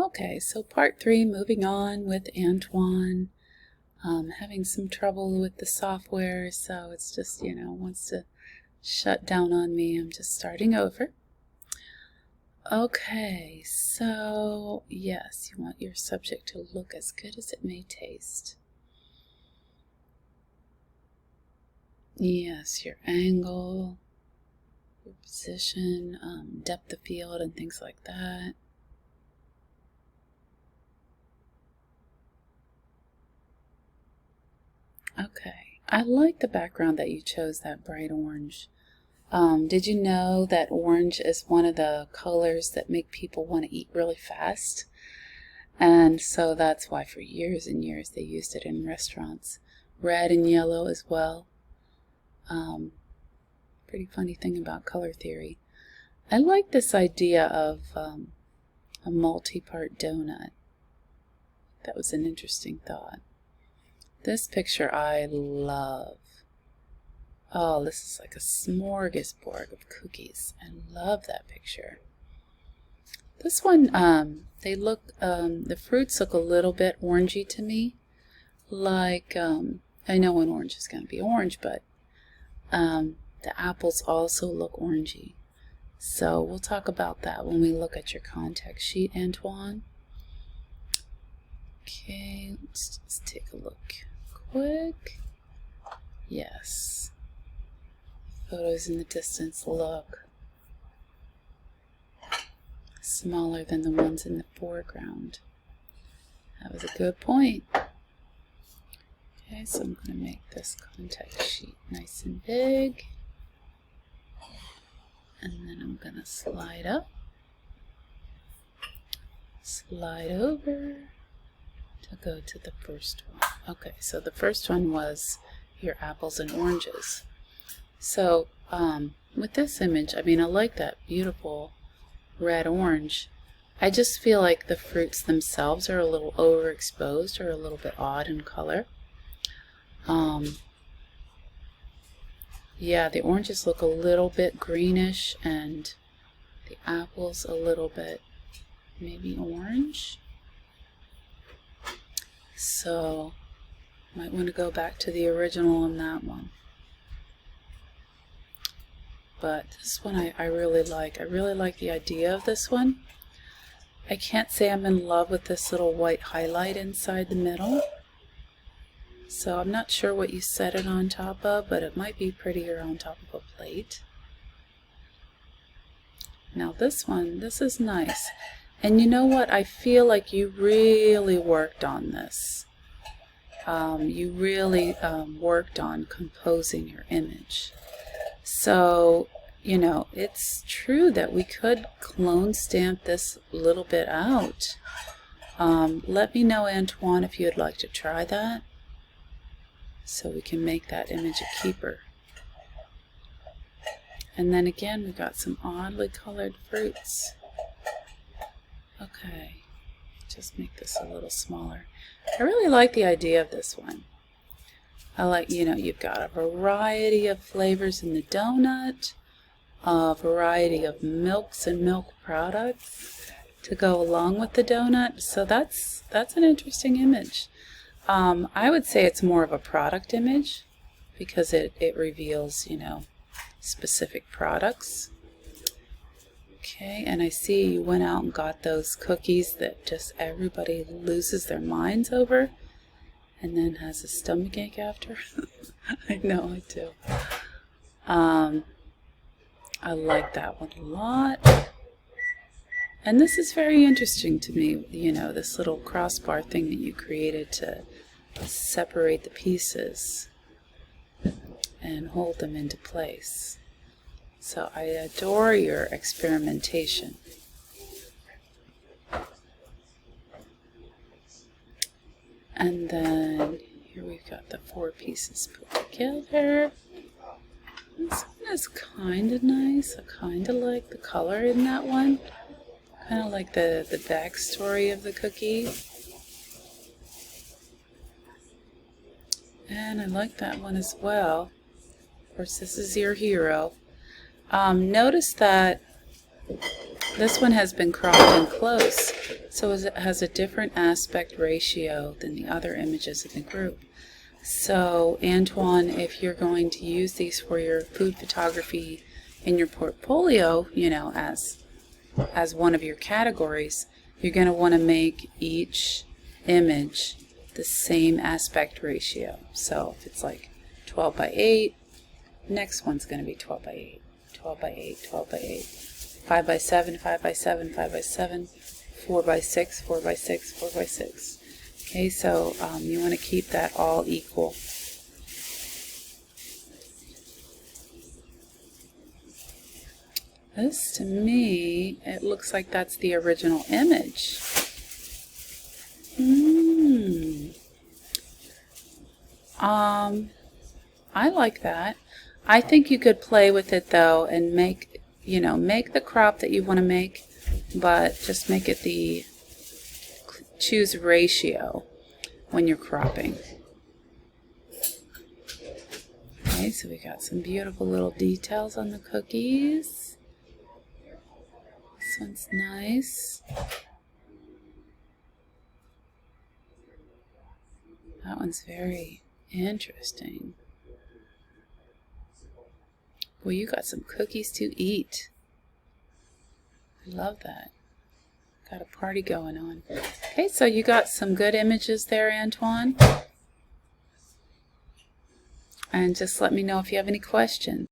Okay, so part 3, moving on with Antoine. Having some trouble with the software, so it's just, wants to shut down on me. I'm just starting over. Okay, so yes, you want your subject to look as good as it may taste. Yes, your angle, your position, depth of field, and things like that. Okay, I like the background that you chose, that bright orange. Did you know that orange is one of the colors that make people want to eat really fast? And so that's why for years and years they used it in restaurants. Red and yellow as well. Pretty funny thing about color theory. I like this idea of a multi-part donut. That was an interesting thought. This picture I love. Oh, this is like a smorgasbord of cookies. I love that picture. This one, they look, the fruits look a little bit orangey to me. Like, I know an orange is going to be orange, but the apples also look orangey. So we'll talk about that when we look at your contact sheet, Antoine. Okay, let's just take a look quick. Yes. Photos in the distance look smaller than the ones in the foreground. That was a good point. Okay, so I'm going to make this contact sheet nice and big. And then I'm going to slide up, slide over to go to the first one. Okay, so the first one was your apples and oranges. So with this image, I mean, I like that beautiful red-orange. I just feel like the fruits themselves are a little overexposed or a little bit odd in color. Yeah, the oranges look a little bit greenish and the apples a little bit maybe orange. So might want to go back to the original on that one. But this one I really like. I really like the idea of this one. I can't say I'm in love with this little white highlight inside the middle. So I'm not sure what you set it on top of, but it might be prettier on top of a plate. Now this one, this is nice. And you know what? I feel like you really worked on this. You really worked on composing your image. So, it's true that we could clone stamp this little bit out. Let me know, Antoine, if you'd like to try that, so we can make that image a keeper. And then again, we've got some oddly colored fruits. Okay, just make this a little smaller. I really like the idea of this one. I like, you've got a variety of flavors in the donut, a variety of milks and milk products to go along with the donut. So that's an interesting image. I would say it's more of a product image because it reveals, specific products. Okay, and I see you went out and got those cookies that just everybody loses their minds over and then has a stomachache after. I know, I do. I like that one a lot. And this is very interesting to me, this little crossbar thing that you created to separate the pieces and hold them into place. So I adore your experimentation. And then here we've got the 4 pieces put together. This one is kind of nice. I kind of like the color in that one. Kind of like the backstory of the cookie. And I like that one as well. Of course, this is your hero. Notice that This one has been cropped in close, so it has a different aspect ratio than the other images in the group. So Antoine, if you're going to use these for your food photography in your portfolio, you know, as one of your categories, you're going to want to make each image the same aspect ratio. So if it's like 12 by 8, next one's going to be 12 by 8, 12 by 8, 12 by 8, 5 by 7, 5 by 7, 5 by 7, 4 by 6, 4 by 6, 4 by 6. Okay, so you want to keep that all equal. This, to me, it looks like that's the original image. I like that. I think you could play with it though and make, you know, make the crop that you want to make, but just make it the choose ratio when you're cropping. Okay, so we got some beautiful little details on the cookies. This one's nice. That one's very interesting. Well, you got some cookies to eat. I love that. Got a party going on. Okay, so you got some good images there, Antoine. And just let me know if you have any questions.